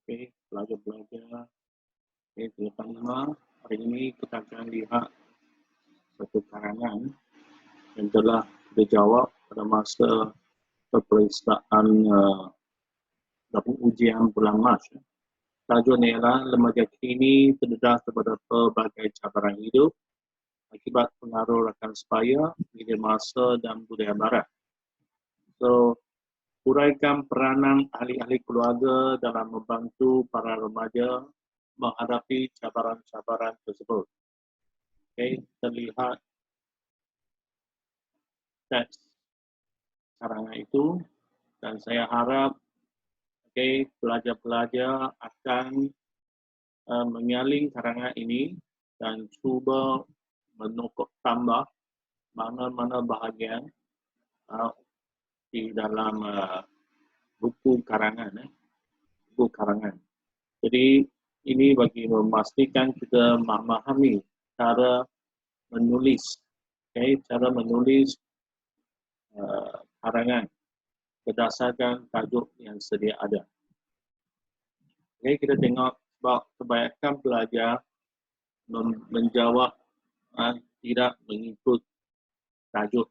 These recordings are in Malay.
Okey, pelajar-pelajar. Okey, terutama hari ini kita akan lihat satu karangan yang telah dijawab pada masa peperiksaan dalam ujian bulan Mac. Tajuknya ialah remaja kini terdedah kepada pelbagai cabaran hidup akibat pengaruh rakan sebaya, media massa dan budaya barat. So, uraikan peranan ahli-ahli keluarga dalam membantu para remaja menghadapi cabaran-cabaran tersebut. Okey, terlihat teks karangan itu dan saya harap pelajar-pelajar akan menyaling karangan ini dan cuba menokok tambah mana-mana bahagian di dalam buku karangan. Jadi ini bagi memastikan kita memahami cara menulis, cara menulis karangan berdasarkan tajuk yang sedia ada. Kita tengok sebab kebanyakan pelajar menjawab tidak mengikut tajuk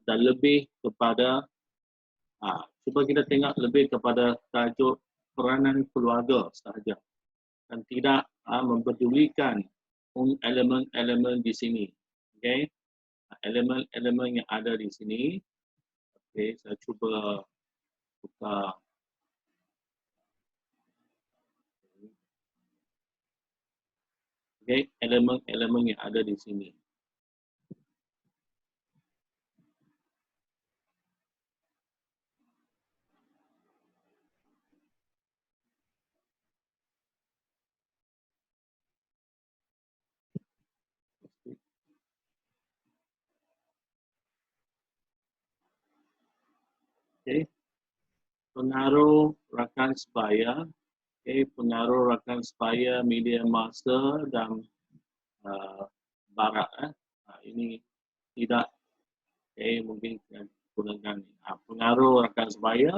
dan lebih kepada cuba kita tengok lebih kepada tajuk peranan keluarga sahaja dan tidak mempedulikan elemen-elemen di sini. Okey, elemen-elemen yang ada di sini. Okey, saya cuba buka. Okey, elemen-elemen yang ada di sini. Okey, pengaruh rakan sebaya, pengaruh rakan sebaya, media massa dan barat. Ini tidak mungkin gunakan pengaruh rakan sebaya.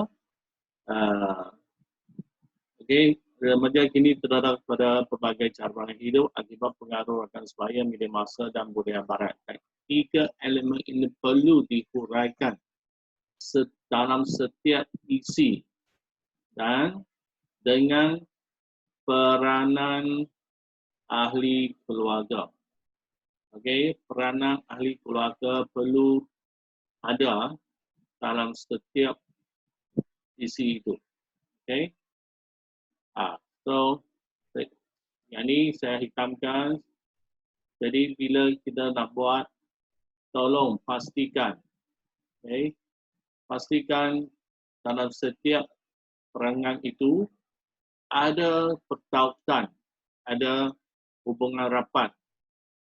Remaja kini terhadap pada pelbagai cabaran hidup akibat pengaruh rakan sebaya, media massa dan budaya barat. Tiga elemen ini perlu dihuraikan dalam setiap isi dan dengan peranan ahli keluarga. Peranan ahli keluarga perlu ada dalam setiap isi itu. So yang ni saya hitamkan. Jadi bila kita nak buat, tolong pastikan, pastikan dalam setiap perangan itu ada pertautan, ada hubungan rapat.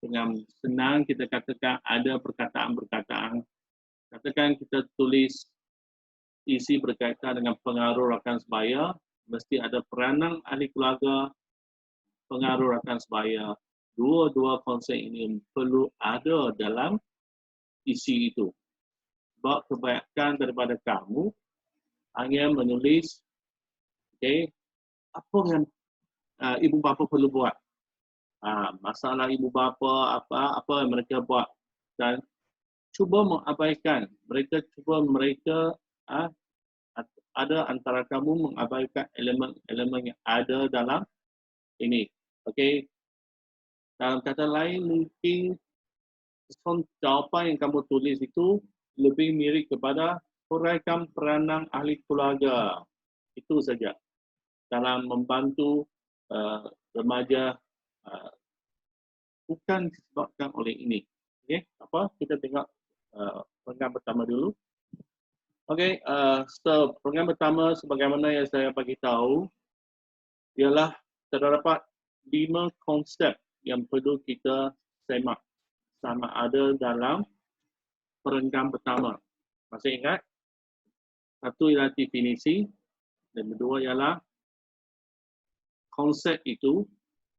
Dengan senang kita katakan ada perkataan-perkataan. Katakan kita tulis isi berkaitan dengan pengaruh rakan sebaya, mesti ada peranan ahli keluarga, pengaruh rakan sebaya. Dua-dua konsep ini perlu ada dalam isi itu. Sebab kebanyakan daripada kamu hanya menulis apa yang ibu bapa perlu buat. Masalah ibu bapa, apa yang mereka buat. Dan cuba mengabaikan. Mereka ada antara kamu mengabaikan elemen-elemen yang ada dalam ini. Dalam kata lain, mungkin jawapan yang kamu tulis itu lebih mirip kepada huraikan peranan ahli keluarga. Itu saja. Dalam membantu remaja bukan disebabkan oleh ini. Kita tengok program pertama dulu. So program pertama sebagaimana yang saya bagi tahu ialah terdapat 5 konsep yang perlu kita semak sama ada dalam perenggan pertama. Masih ingat? Satu ialah definisi dan kedua ialah konsep itu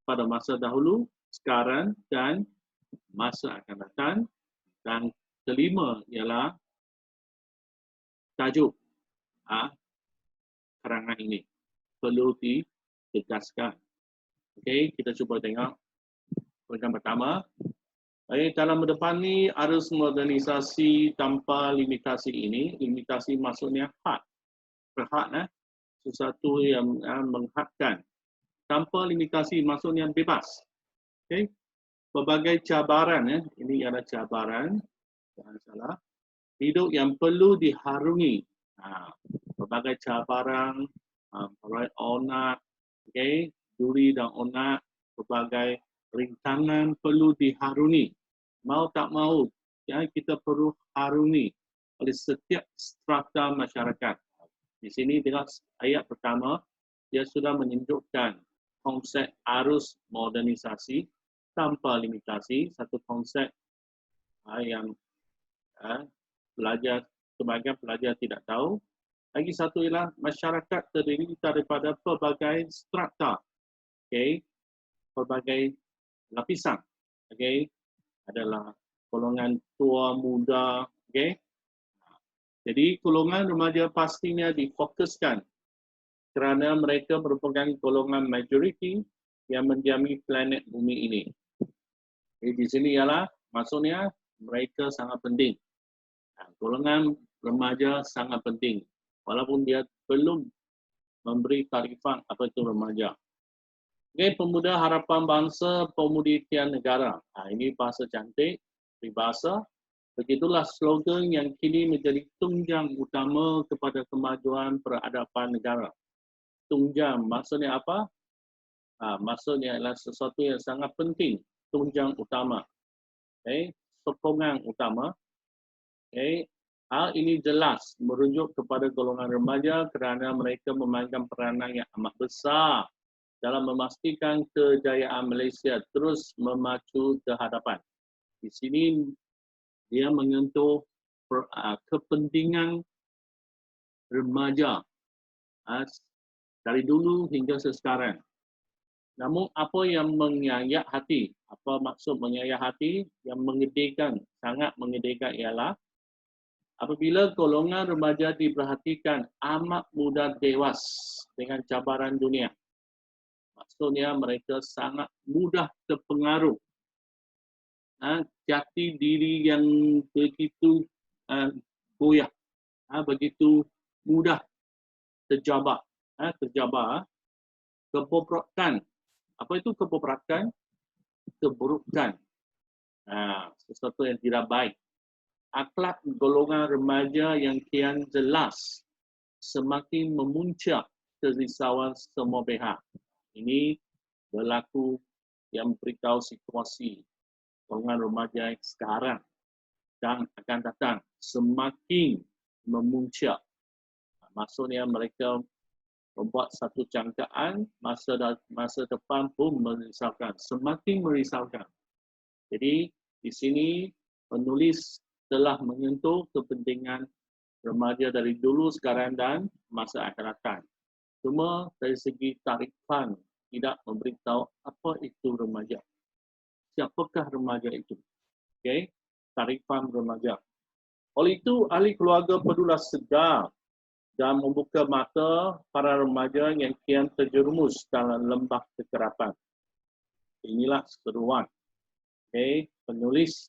pada masa dahulu, sekarang dan masa akan datang. Dan kelima ialah tajuk karangan ini. perlu ditegaskan. Okey, kita cuba tengok perenggan pertama. Dalam depan ni arus modernisasi tanpa limitasi ini, limitasi maksudnya had, berhad, sesuatu yang menghadkan. Tanpa limitasi maksudnya bebas. Okey, pelbagai cabaran, ini adalah cabaran, jangan salah. Hidup yang perlu diharungi. Pelbagai cabaran, onat, okay, duri dan onat, pelbagai rintangan perlu diharungi. Mau tak mau, ya, kita perlu harungi oleh setiap strata masyarakat. Di sini dengan ayat pertama, dia sudah menunjukkan konsep arus modernisasi tanpa limitasi, satu konsep yang sebagian pelajar tidak tahu. Lagi satu ialah masyarakat terdiri daripada pelbagai strata, okay, pelbagai lapisan, okay. Adalah golongan tua, muda, okay. Jadi golongan remaja pastinya difokuskan kerana mereka merupakan golongan majoriti yang mendiami planet bumi ini. Jadi di sini ialah maksudnya mereka sangat penting. Golongan remaja sangat penting walaupun dia belum memberi tarifan apa itu remaja. Okay, pemuda harapan bangsa, pemudi tian negara. Ini bahasa cantik, peribahasa. Begitulah slogan yang kini menjadi tunjang utama kepada kemajuan peradaban negara. Tunjang maksudnya apa? Maksudnya adalah sesuatu yang sangat penting, tunjang utama. Okay, sokongan utama. Okay. Hal ini jelas merujuk kepada golongan remaja kerana mereka memainkan peranan yang amat besar dalam memastikan kejayaan Malaysia terus memacu ke hadapan. Di sini dia menyentuh kepentingan remaja dari dulu hingga sekarang. Namun apa yang mengayak hati, apa maksud mengayak hati, yang mengedihkan, sangat mengedihkan ialah apabila golongan remaja diperhatikan amat mudah tewas dengan cabaran dunia. Maksudnya mereka sangat mudah terpengaruh. Jati diri yang begitu goyah, begitu mudah terjabar. Kebobrokan. Apa itu kebobrokan? Keburukan. Sesuatu yang tidak baik. Akhlak golongan remaja yang kian jelas semakin memuncak kerisauan semua pihak. Ini berlaku yang beritahu situasi golongan remaja sekarang dan akan datang semakin memuncak. Maksudnya mereka membuat satu jangkaan, masa depan pun merisaukan, semakin merisaukan. Jadi di sini penulis telah menyentuh kepentingan remaja dari dulu, sekarang dan masa akan datang. Cuma dari segi tarifan tidak memberitahu apa itu remaja. Siapakah remaja itu? Okay? Tarifan remaja. Oleh itu, ahli keluarga perlulah sedar dan membuka mata para remaja yang kian terjerumus dalam lembah kekerapan. Inilah seruan. Okay? Penulis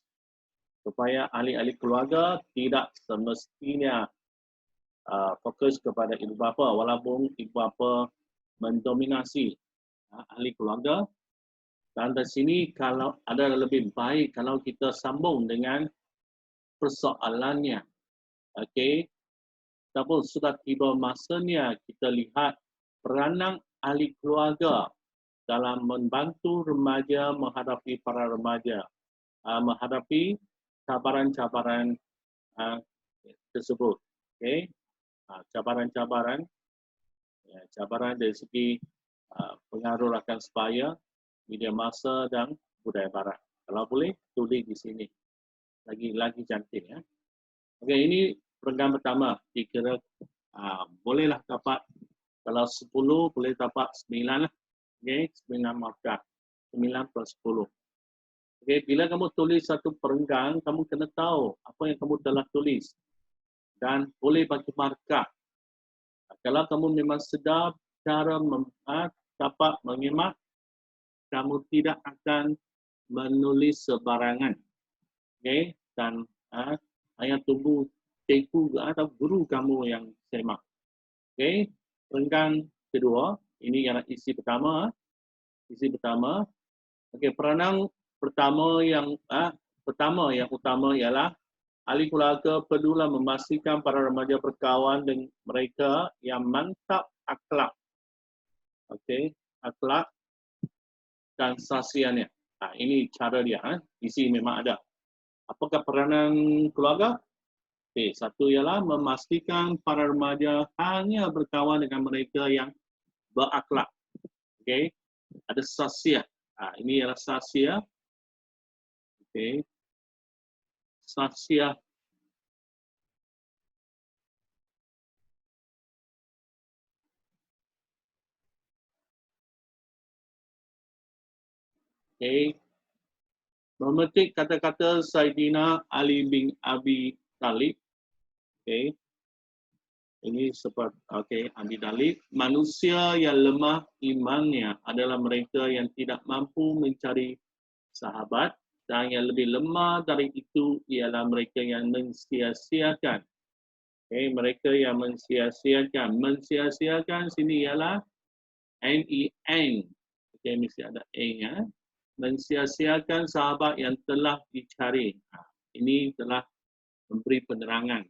supaya ahli-ahli keluarga tidak semestinya fokus kepada ibu bapa walaupun ibu bapa mendominasi ahli keluarga. Dan di sini kalau ada lebih baik kalau kita sambung dengan persoalannya. Okey. Tapi sudah tiba masanya kita lihat peranan ahli keluarga dalam membantu remaja menghadapi para remaja, menghadapi cabaran-cabaran tersebut. Okay. Cabaran-cabaran, cabaran dari segi pengaruh rakan sebaya, media massa dan budaya barat. Kalau boleh, tulis di sini. Lagi cantik. Ya. Okay, ini perenggan pertama. Dikira bolehlah dapat, kalau 10 boleh dapat 9 lah. Okay, 9 markah. 9 plus 10. Okay, bila kamu tulis satu perenggan, kamu kena tahu apa yang kamu telah tulis. Dan boleh bagi markah. Kalau kamu memang sedar cara dapat mengemak, kamu tidak akan menulis sebarangan. Okay? Dan hanya tunggu cikgu atau guru kamu yang semak. Okay? Renggang kedua, ini ialah isi pertama. Isi pertama. Okay, peranan pertama yang utama ialah ahli keluarga perlulah memastikan para remaja berkawan dengan mereka yang mantap akhlak. Okay, akhlak dan sasiannya. Ini cara dia. Isi memang ada. Apakah peranan keluarga? Okay, satu ialah memastikan para remaja hanya berkawan dengan mereka yang berakhlak. Okay, ada sasia. Ini ialah sasia. Okay, sasia. Okay, memetik kata-kata Saidina Ali bin Abi Talib. Okay. Ini seperti Abi Talib. Manusia yang lemah imannya adalah mereka yang tidak mampu mencari sahabat, dan yang lebih lemah dari itu ialah mereka yang mensia-siakan. Mereka yang mensia-siakan. Mensia-siakan sini ialah N-E-N. Mesti ada N ya. Mensia-siakan sahabat yang telah dicari. Ini telah memberi penerangan.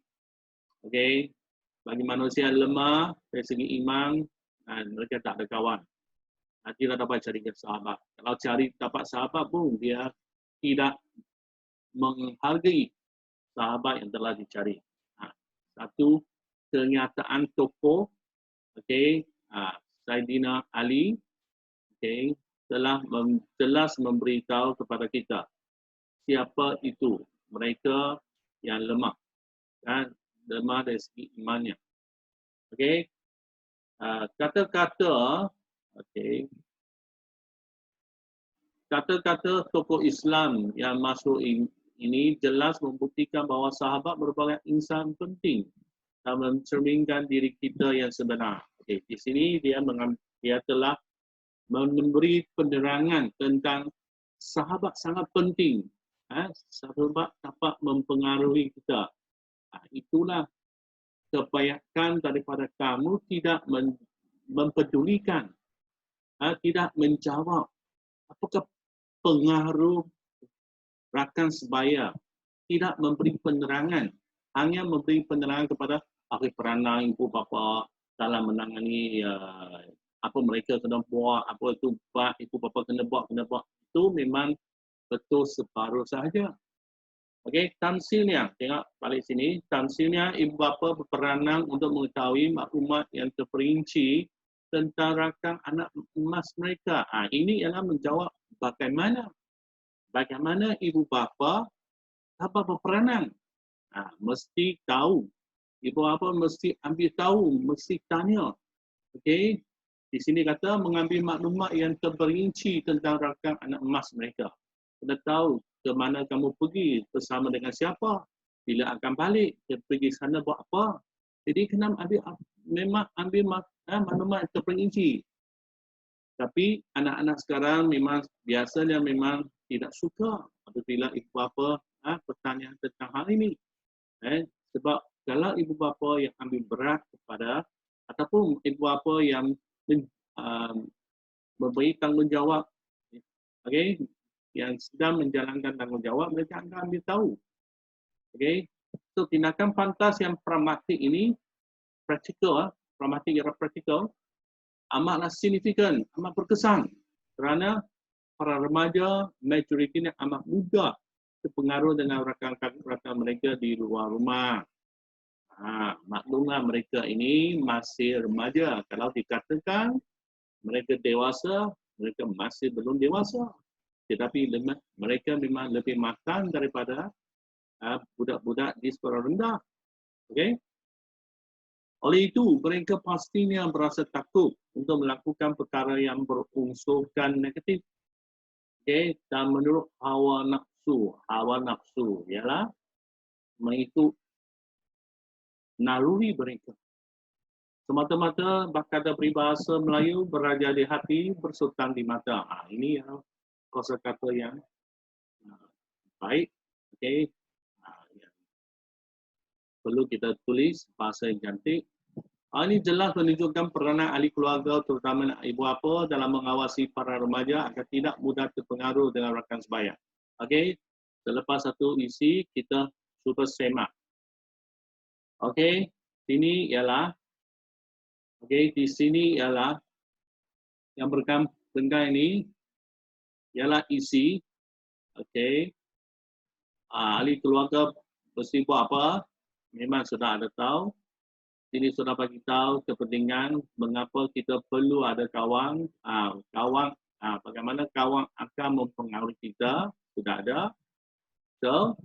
Bagi manusia lemah dari segi iman, mereka tak ada kawan. Tidak dapat cari sahabat. Kalau cari dapat sahabat pun, dia tidak menghargai sahabat yang telah dicari. Satu kenyataan tokoh, Saidina Ali, telah jelas memberitahu kepada kita siapa itu mereka yang lemah. Lemah dari segi imannya. Kata-kata kata-kata tokoh Islam yang masuk ini jelas membuktikan bahawa sahabat merupakan insan penting dan mencerminkan diri kita yang sebenar. Di sini dia telah memberi penerangan tentang sahabat sangat penting. Sahabat dapat mempengaruhi kita. Itulah kebaikan daripada kamu tidak mempedulikan, tidak menjawab apakah pengaruh rakan sebaya, tidak memberi penerangan, hanya memberi penerangan kepada peranan ibu bapa dalam menangani apa mereka kena buat, apa itu ibu bapa kena buat. Itu memang betul separuh sahaja. Tamsilnya, tengok balik sini. Tamsilnya, ibu bapa berperanan untuk mengetahui maklumat yang terperinci tentang rakan anak emas mereka. Ini ialah menjawab bagaimana ibu bapa dapat berperanan. Mesti tahu. Ibu bapa mesti ambil tahu, mesti tanya. Di sini kata mengambil maklumat yang terperinci tentang rakan anak emas mereka. Kena tahu ke mana kamu pergi, bersama dengan siapa, bila akan balik, dia pergi sana buat apa. Jadi kena ambil maklumat yang terperinci. Tapi anak-anak sekarang biasanya memang tidak suka apabila ibu bapa bertanya tentang hal ini. Sebab kalau ibu bapa yang ambil berat kepada ataupun ibu bapa yang memberi tanggungjawab, yang sedang menjalankan tanggungjawab, mereka akan ambil tahu. So tindakan pantas yang pragmatik ini, pragmatik ialah praktikal, amatlah signifikan, amat berkesan kerana para remaja majoritinya amat muda terpengaruh dengan rakan-rakan mereka di luar rumah. Maklumlah mereka ini masih remaja. Kalau dikatakan mereka dewasa, mereka masih belum dewasa. Tetapi mereka memang lebih matang daripada budak-budak di sekolah rendah. Oleh itu, mereka pastinya berasa takut untuk melakukan perkara yang berunsurkan negatif. Dan menurut hawa nafsu ialah mengikut naluri mereka. Semata-mata kata peribahasa Melayu beraja di hati, bersultan di mata. Ini kosakata yang baik. Okey. Yang perlu kita tulis bahasa yang cantik. Ini jelas menunjukkan peranan ahli keluarga terutama ibu bapa dalam mengawasi para remaja agar tidak mudah terpengaruh dengan rakan sebaya. Okey. Selepas satu isi kita cuba semak. Okey. Sini ialah di sini ialah yang berkaitan ini ialah isi. Okey. Ahli keluarga mesti buat apa? Memang sudah ada tahu. Ini sudah bagi tahu kepentingan mengapa kita perlu ada kawan. Bagaimana kawan akan mempengaruhi kita, sudah ada. So,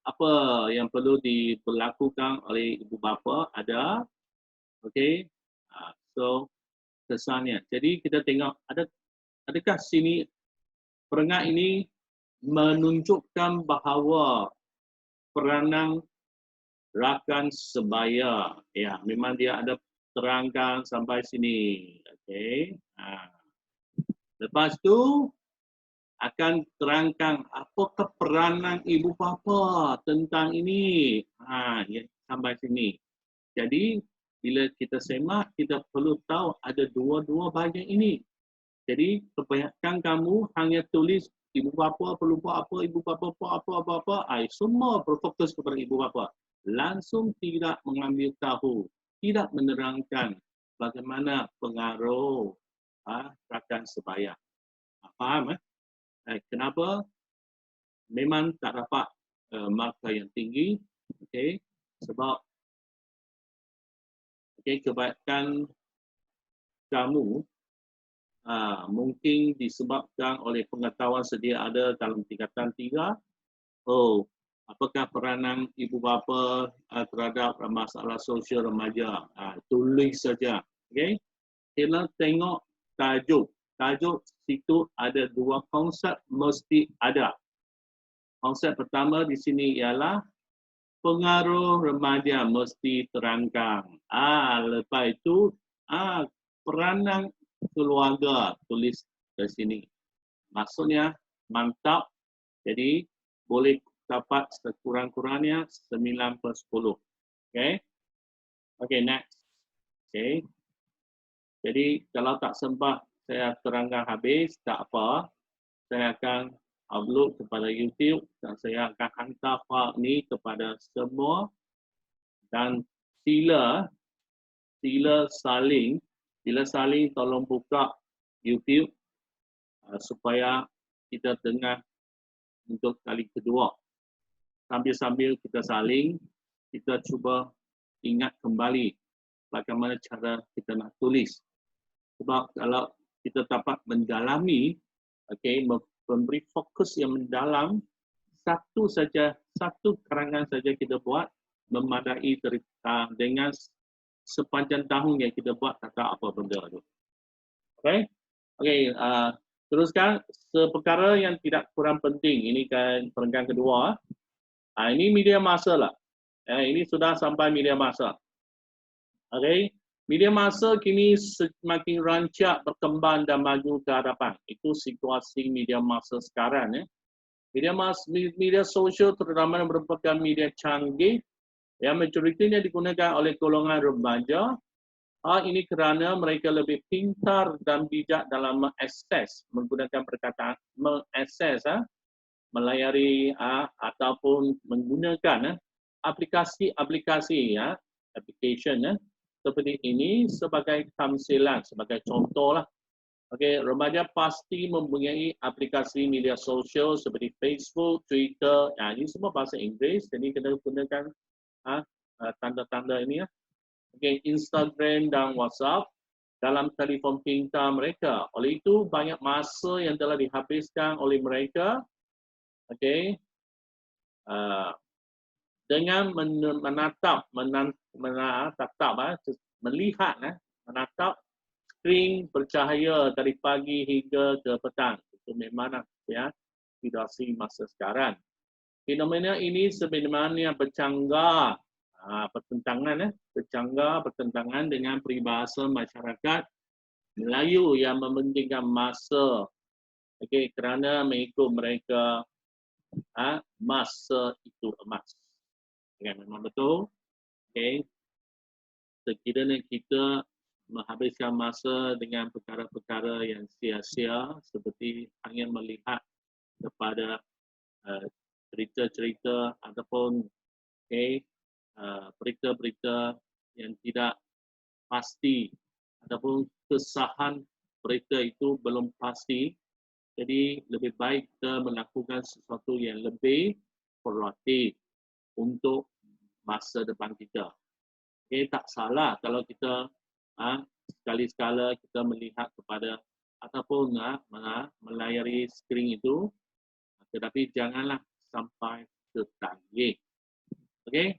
apa yang perlu diberlakukan oleh ibu bapa ada. Okey. So, kesannya. Jadi kita tengok adakah sini perengat ini menunjukkan bahawa peranan rakan sebaya. Ya, memang dia ada terangkan sampai sini. Okey. Lepas tu akan terangkan apakah peranan ibu bapa tentang ini. Ya, sampai sini. Jadi bila kita semak, kita perlu tahu ada dua-dua bahagian ini. Jadi kebanyakan kamu hanya tulis ibu bapa perlu buat apa, ibu bapa buat apa. Semua berfokus kepada ibu bapa. Langsung tidak mengambil tahu, tidak menerangkan bagaimana pengaruh rakan sebaya. Faham? Kenapa? Memang tak dapat markah yang tinggi. Okey, sebab kebanyakan kamu mungkin disebabkan oleh pengetahuan sedia ada dalam tingkatan 3. Apakah peranan ibu bapa terhadap masalah sosial remaja? Tulis saja. Okey. Kita tengok tajuk. Tajuk situ ada dua konsep mesti ada. Konsep pertama di sini ialah pengaruh remaja mesti terangkan. Lepas itu peranan keluarga tulis di sini. Maksudnya mantap. Jadi boleh dapat sekurang-kurangnya 9/10. Okay. Okay, next. Okay. Jadi kalau tak sempat saya terangkan habis, tak apa. Saya akan upload kepada YouTube dan saya akan hantar file ni kepada semua dan sila saling, tolong buka YouTube supaya kita dengar untuk kali kedua. Sambil-sambil kita saling, kita cuba ingat kembali bagaimana cara kita nak tulis. Sebab kalau kita dapat mendalami, memberi fokus yang mendalam, satu karangan saja kita buat, memadai dengan sepanjang tahun yang kita buat tak tahu apa benda tu. Okey, teruskan seperkara yang tidak kurang penting. Ini kan perenggan kedua. Ini media massa lah. Ini sudah sampai media massa. Okey, media massa kini semakin rancak berkembang dan maju ke hadapan. Itu situasi media massa sekarang. Media sosial terutama merupakan media canggih yang majoritinya digunakan oleh golongan remaja. Ini kerana mereka lebih pintar dan bijak dalam menggunakan perkataan melayari ataupun menggunakan aplikasi seperti ini sebagai tamsilan, sebagai contoh lah. Okey, remaja pasti mempunyai aplikasi media sosial seperti Facebook, Twitter. Ini semua bahasa Inggeris, jadi kita gunakan tanda-tanda ini. Okey, Instagram dan WhatsApp dalam telefon pintar mereka. Oleh itu banyak masa yang telah dihabiskan oleh mereka. Okey, dengan menatap skrin bercahaya dari pagi hingga ke petang. Itu memang situasi masa sekarang. Fenomena ini sebenarnya bercanggah Pertentangan bertentangan dengan peribahasa masyarakat Melayu yang mementingkan masa. Okey, kerana mengikut mereka masa itu emas. Okay, memang betul. Okey. Sekiranya kita menghabiskan masa dengan perkara-perkara yang sia-sia seperti hanya melihat kepada cerita-cerita ataupun berita-berita yang tidak pasti ataupun kesahan berita itu belum pasti, jadi lebih baik kita melakukan sesuatu yang lebih proaktif untuk masa depan kita. Tak salah kalau kita sekali-sekala kita melihat kepada ataupun melayari skrin itu, tetapi janganlah sampai tertagih. Okey,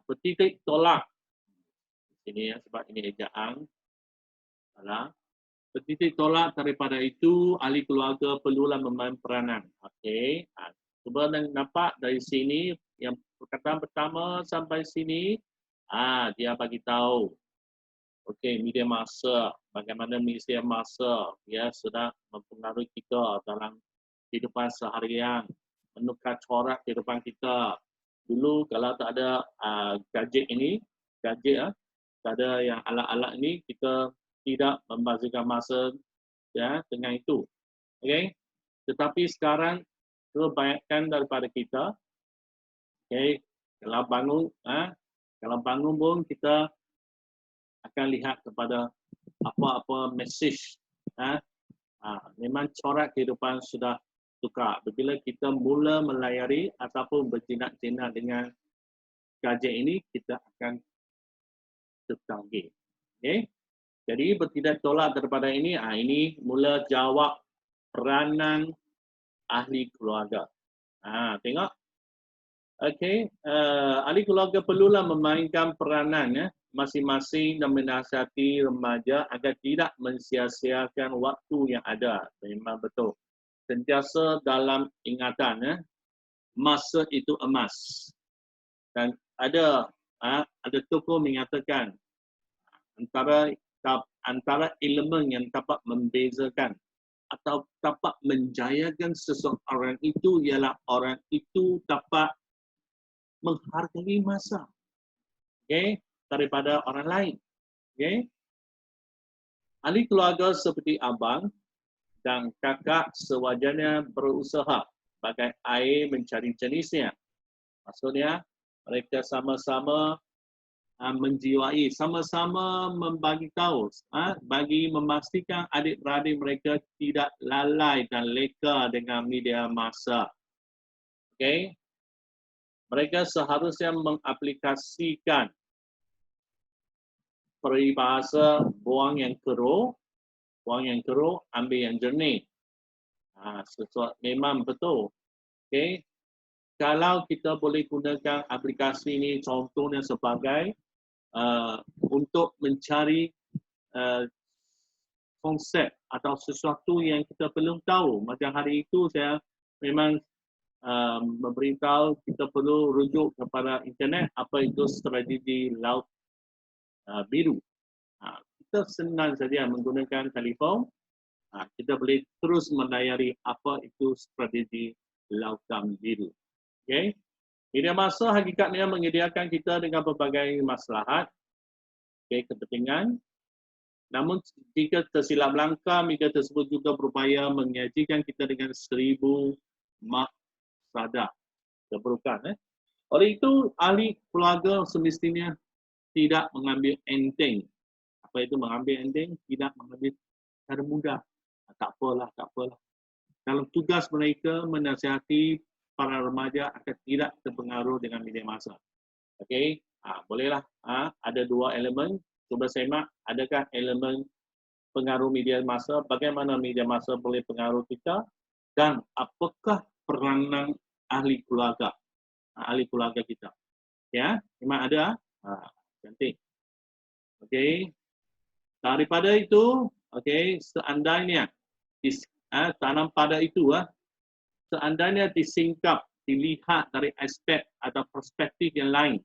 petitik tolak. Ini sebab ini ejaan. Salah. Petitik tolak daripada itu, ahli keluarga perlulah memain peranan. Okey, cuba nampak dari sini yang perkataan pertama sampai sini. Dia bagi tahu, okey, media massa, bagaimana media massa sudah mempengaruhi kita dalam kehidupan seharian, menukar corak kehidupan kita. Dulu kalau tak ada gadget, tak ada yang alat-alat ini, kita tidak membazirkan masa dengan itu. Okey, tetapi sekarang kebanyakan daripada kita, kalau bangun pun kita akan lihat kepada apa-apa message. Memang corak kehidupan sudah tukar. Bila kita mula melayari ataupun berjinak-jinak dengan gadget ini, kita akan tertagih. Okay? Jadi bertindak tolak daripada ini, ini mula jawab peranan ahli keluarga. Tengok. Okey, ahli keluarga perlulah memainkan peranan masing-masing dan menasihati remaja agar tidak mensia-siakan waktu yang ada. Memang betul. Sentiasa dalam ingatan, masa itu emas. Dan ada tokoh mengatakan antara elemen yang dapat membezakan atau dapat menjayakan seseorang itu ialah orang itu dapat menghargai masa, daripada orang lain. Ahli keluarga seperti abang dan kakak sewajarnya berusaha bagai air mencari jenisnya. Maksudnya mereka sama-sama menjiwai, sama-sama membagi tahu, bagi memastikan adik-beradik mereka tidak lalai dan leka dengan media massa. Mereka seharusnya mengaplikasikan peribahasa buang yang keruh, ambil yang jernih. Sesuatu memang betul. Kalau kita boleh gunakan aplikasi ini contohnya sebagai untuk mencari konsep atau sesuatu yang kita belum tahu. Macam hari itu saya memang memberitahu kita perlu rujuk kepada internet apa itu strategi laut biru. Kita senang saja menggunakan telefon. Kita boleh terus melayari apa itu strategi lautan biru. Media massa hakikatnya menyediakan kita dengan berbagai maslahat, kepentingan. Namun jika tersilap langkah, media tersebut juga berupaya menyajikan kita dengan 1000 mafsadah keburukan. Oleh itu, ahli keluarga semestinya tidak mengambil enteng. Apa itu mengambil enteng? Tidak mengambil secara mudah. Tak apalah. Dalam tugas mereka menasihati para remaja agar tidak terpengaruh dengan media massa. Bolehlah. Ada dua elemen. Cuba semak, adakah elemen pengaruh media massa? Bagaimana media massa boleh pengaruh kita? Dan apakah peranan ahli keluarga kita? Memang ada. Cantik. Daripada itu, seandainya tanam pada itu, seandainya disingkap, dilihat dari aspek atau perspektif yang lain,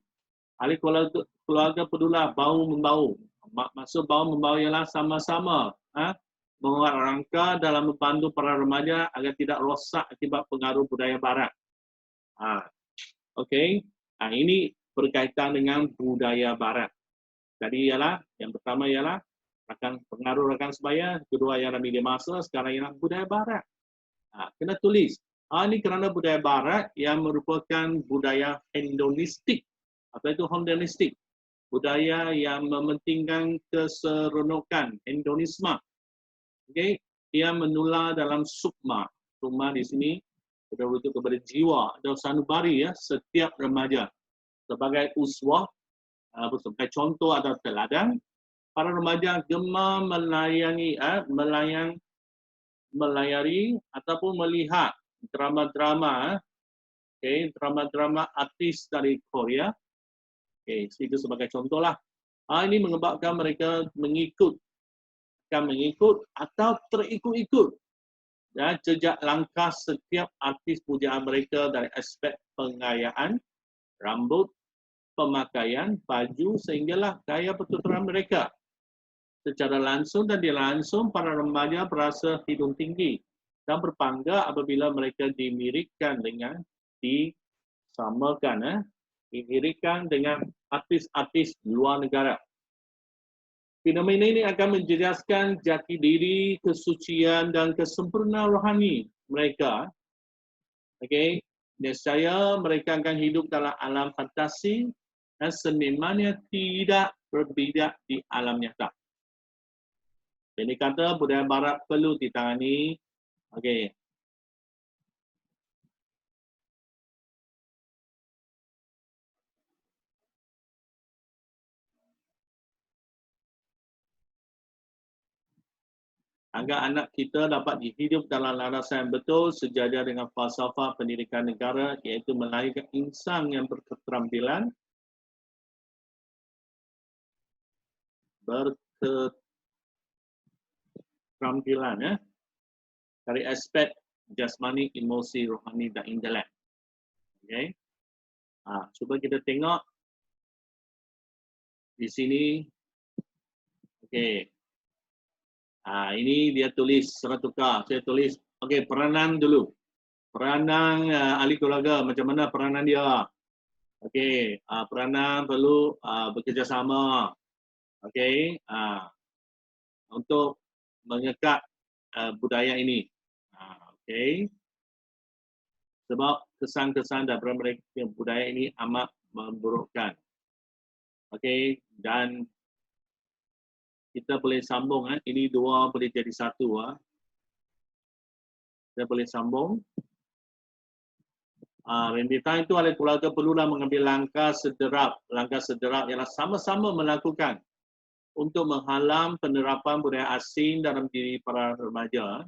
ahli keluarga perlulah bau membau. Maksud bau membau ialah sama-sama menguat rangka dalam membantu para remaja agar tidak rosak akibat pengaruh budaya barat. Okey. Ini berkaitan dengan budaya barat. Jadi ialah yang pertama ialah akan pengaruh rakan sebaya, kedua ialah media massa, sekarang ialah budaya barat. Kena tulis. Ini kerana budaya barat yang merupakan budaya hedonistik. Apa itu hedonistik? Budaya yang mementingkan keseronokan, hedonisme. Okey, ia menular dalam sukma. Sukma di sini berwujud kepada jiwa atau sanubari ya setiap remaja sebagai uswah, sebagai contoh atau teladan. Para remaja gemar melayari ataupun melihat drama-drama, drama-drama artis dari Korea. Itu sebagai contohlah. Ini menyebabkan mereka mengikut atau terikut-ikut jejak langkah setiap artis pujaan mereka dari aspek pengayaan, rambut, pemakaian, baju sehinggalah gaya pertuturan mereka. Secara langsung dan tidak langsung, para remaja berasa hidung tinggi dan berbangga apabila mereka dimiripkan dengan artis-artis luar negara. Fenomena ini akan menjejaskan jati diri, kesucian dan kesempurnaan rohani mereka. Nescaya mereka akan hidup dalam alam fantasi dan senimannya tidak berbeda di alam nyata. Ini kata budaya barat perlu ditangani. Agar anak kita dapat hidup dalam landasan yang betul sejajar dengan falsafah pendidikan negara, iaitu melahirkan insan yang berketerampilan, dari aspek jasmani, emosi, rohani dan intelek. Cuba kita tengok di sini. Ini dia tulis surat tukar. Saya tulis, peranan dulu. Peranan ahli keluarga, macam mana peranan dia? Peranan perlu bekerjasama. Untuk mengekat budaya ini. Sebab kesan-kesan daripada mereka budaya ini amat memburukkan. Dan kita boleh sambung, ini dua boleh jadi satu. Kita boleh sambung. Renditan itu ahli keluarga perlulah mengambil langkah sederap. Langkah sederap ialah sama-sama melakukan untuk menghalang penerapan budaya asing dalam diri para remaja.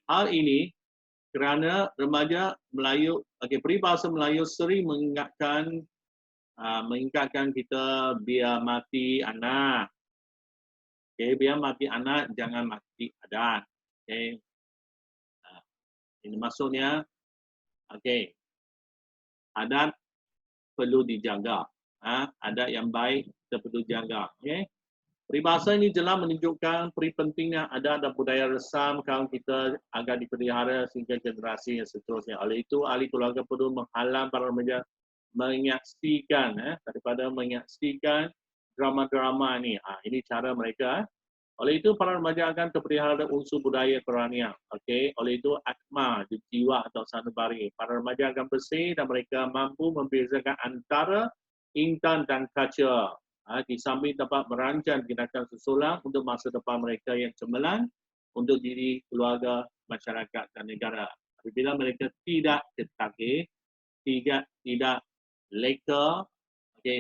Hal ini kerana remaja Melayu, peribahasa Melayu sering mengingatkan kita biar mati anak. Biar mati anak, jangan mati adat. Ini maksudnya, adat perlu dijaga. Adat yang baik kita perlu jaga. Peribahasa ini jelas menunjukkan pentingnya adat dan budaya resam kaum kita agar dipelihara sehingga generasi yang seterusnya. Oleh itu, ahli keluarga perlu menghalang para remaja menyaksikan drama-drama ini. Ini cara mereka. Oleh itu, para remaja akan terpelihara unsur budaya kerohanian. Oleh itu, akma, jiwa atau sanubari. Para remaja akan bersih dan mereka mampu membezakan antara intan dan kaca. Di samping dapat merancang tindakan susulan untuk masa depan mereka yang cemerlang untuk diri, keluarga, masyarakat dan negara. Apabila mereka tidak ketagih, tidak leka,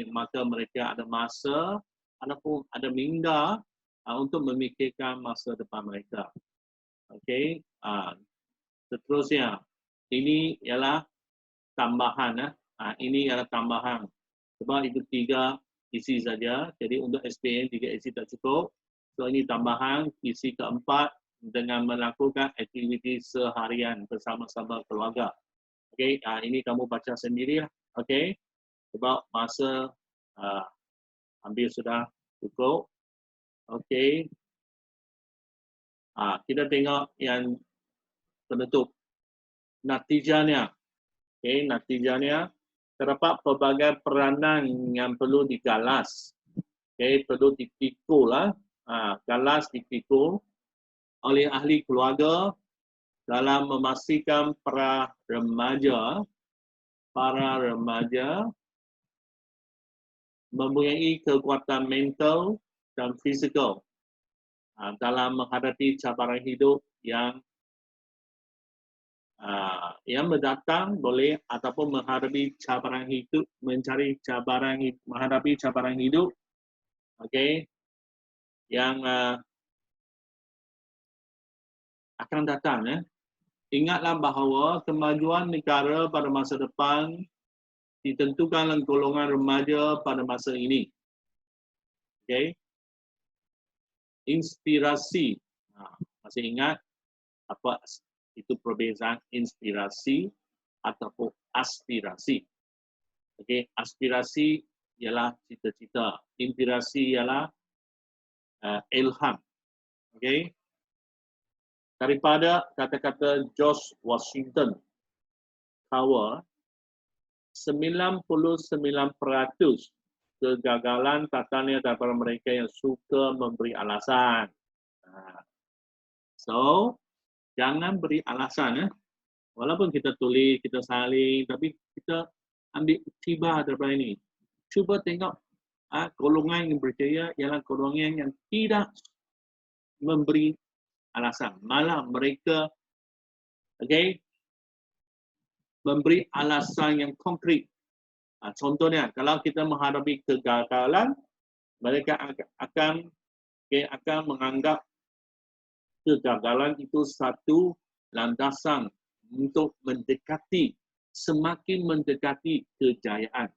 maka mereka ada masa ataupun ada minda untuk memikirkan masa depan mereka. Seterusnya, ini ialah tambahan. Ini ialah tambahan. Sebab itu 3 isi saja. Jadi untuk SPM 3 isi tak cukup. So ini tambahan isi keempat dengan melakukan aktiviti seharian bersama-sama keluarga. Ini kamu baca sendiri. sebab masa hampir sudah cukup. Okey. Kita tengok yang penutup. Natijanya. Okey, natijanya terdapat pelbagai peranan yang perlu digalas. Okey, perlu dipikul galas dipikul oleh ahli keluarga dalam memastikan para remaja mempunyai kekuatan mental dan fizikal dalam menghadapi cabaran hidup yang mendatang boleh ataupun menghadapi cabaran hidup, menghadapi cabaran hidup, okey, yang akan datang. Ingatlah bahawa kemajuan negara pada masa depan ditentukan oleh golongan remaja pada masa ini. Okey. Inspirasi. Masih ingat apa itu perbezaan inspirasi ataupun aspirasi? Okey, aspirasi ialah cita-cita. Inspirasi ialah ilham. Okey. Daripada kata-kata George Washington Carver, 99% kegagalan datangnya daripada mereka yang suka memberi alasan. So, jangan beri alasan. Walaupun kita tulis, kita salin, tapi kita ambil tiba daripada ini. Cuba tengok golongan yang berjaya ialah golongan yang tidak memberi alasan. Malah mereka memberi alasan yang konkret. Contohnya, kalau kita menghadapi kegagalan, mereka akan menganggap kegagalan itu satu landasan untuk semakin mendekati kejayaan.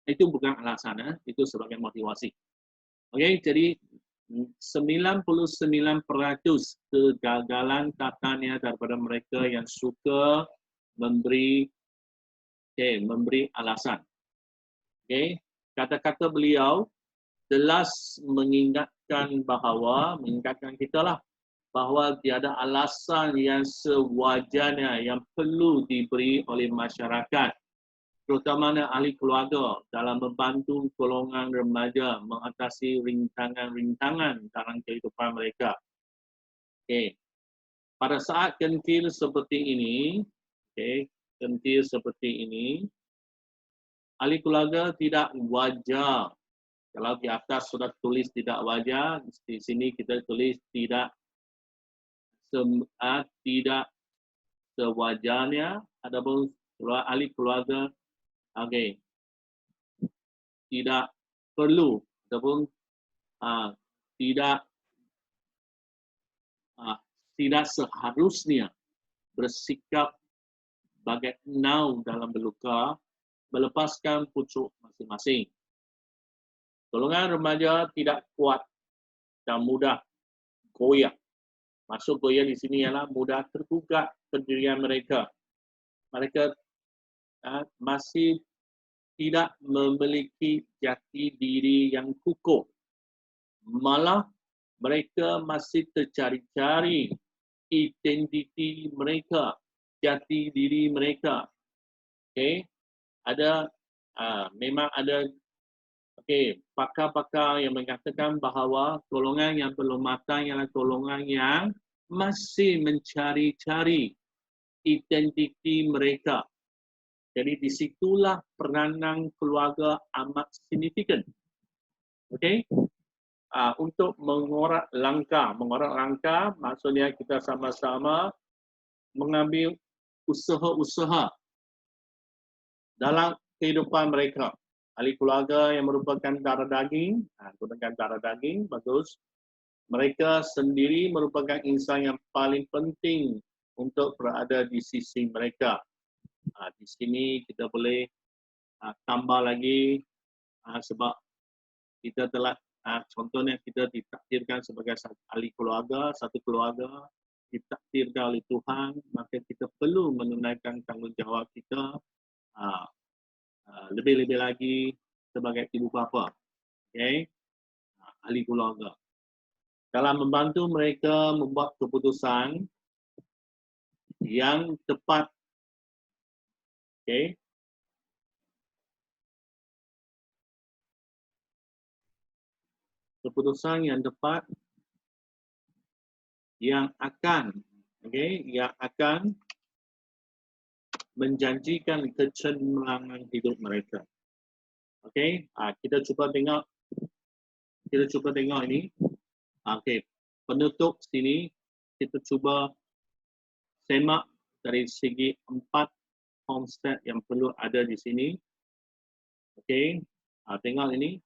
Itu bukan alasan, itu sebagai motivasi. Okey, jadi 99% kegagalan datangnya daripada mereka yang suka memberi alasan. Okey, kata-kata beliau jelas mengingatkan kita lah bahawa tiada alasan yang sewajarnya yang perlu diberi oleh masyarakat, terutamanya ahli keluarga, dalam membantu golongan remaja mengatasi rintangan-rintangan dalam kehidupan mereka. Okey. Pada saat genting seperti ini, ahli keluarga tidak wajar. Kalau di atas sudah tulis tidak wajar, di sini kita tulis tidak sewajarnya. Adapun ahli keluarga tidak perlu ataupun tidak seharusnya bersikap bagai nau dalam berluka, melepaskan pucuk masing-masing. Golongan remaja tidak kuat dan mudah goyah. Maksud goyah di sini ialah mudah tergugat pendirian mereka. Mereka masih tidak memiliki jati diri yang kukuh. Malah mereka masih tercari-cari identiti mereka, jati diri mereka. Okey, memang ada pakar-pakar yang mengatakan bahawa golongan yang belum matang ialah golongan yang masih mencari-cari identiti mereka. Jadi disitulah peranan keluarga amat signifikan. Okey, untuk mengorak langkah maksudnya kita sama-sama mengambil usaha-usaha dalam kehidupan mereka. Ahli keluarga yang merupakan darah daging, gunakan darah daging, bagus. Mereka sendiri merupakan insan yang paling penting untuk berada di sisi mereka. Di sini kita boleh tambah lagi sebab kita telah contohnya kita ditakdirkan sebagai ahli keluarga, satu keluarga ditakdirkan oleh Tuhan, maka kita perlu menunaikan tanggungjawab kita lebih-lebih lagi sebagai ibu bapa, okay? Ahli keluarga. Dalam membantu mereka membuat keputusan yang tepat, okay? Keputusan yang tepat yang akan, okay, yang akan menjanjikan kecemerlangan hidup mereka. Okay, kita cuba tengok ini. Okay, penutup sini kita cuba semak dari segi 4 konsep yang perlu ada di sini. Okay, tengok ini.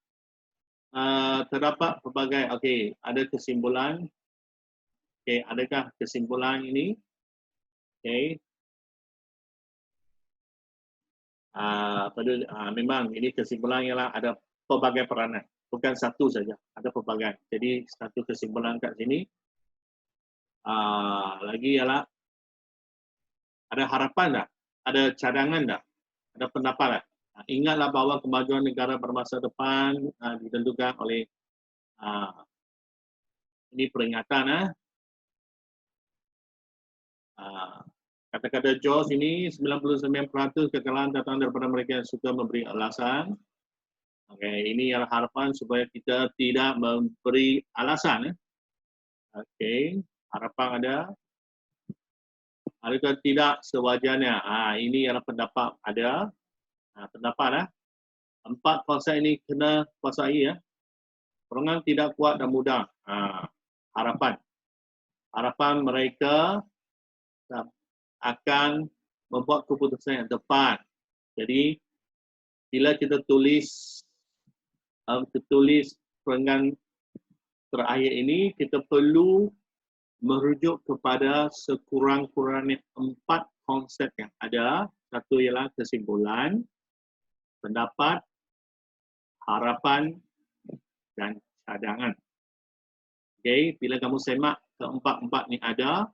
Terdapat pelbagai, okay, ada kesimpulan. Okay, adakah kesimpulan ini? Okay. Memang ini kesimpulan ialah ada pelbagai peranan, bukan satu saja, ada pelbagai. Jadi satu kesimpulan kat sini lagi ialah ada harapan tak? Ada cadangan tak? Ada pendapat tak? Ingatlah bahawa kemajuan negara bermasa depan ditentukan oleh ini peringatan. Kata-kata Jaws ini 99% kekalahan datang daripada mereka yang suka memberi alasan. Okay, ini adalah harapan supaya kita tidak memberi alasan. Okay, harapan ada. Adakah tidak sewajarnya? Ini adalah pendapat ada. Pendapat 4 konsep ini kena kuasai ya. Perangan tidak kuat dan mudah. Harapan. Harapan mereka akan membuat keputusan yang tepat. Jadi bila kita tulis perangan terakhir ini, kita perlu merujuk kepada sekurang-kurangnya 4 konsep yang ada. Satu ialah kesimpulan, pendapat, harapan, dan cadangan. Okay, bila kamu semak keempat-empat ni ada,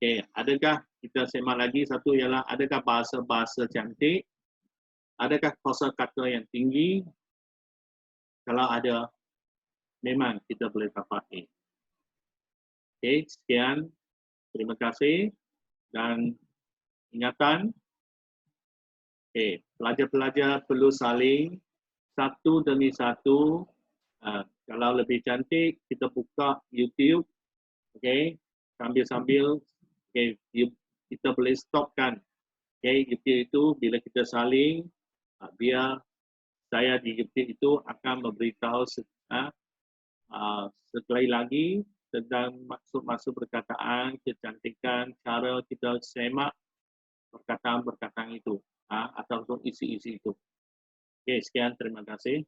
okay, adakah kita semak lagi? Satu ialah adakah bahasa-bahasa cantik? Adakah kosakata yang tinggi? Kalau ada, memang kita boleh dapat. Okay, sekian. Terima kasih. Dan ingatan, okay, pelajar-pelajar perlu saling satu demi satu. Kalau lebih cantik, kita buka YouTube. Okay, sambil-sambil, okay, kita boleh stopkan. Okay, YouTube itu bila kita saling, biar saya di YouTube itu akan memberitahu sekali lagi tentang maksud-maksud perkataan, kecantikan, cara kita semak perkataan-perkataan itu ataupun isi-isi itu. Okay, sekian, terima kasih.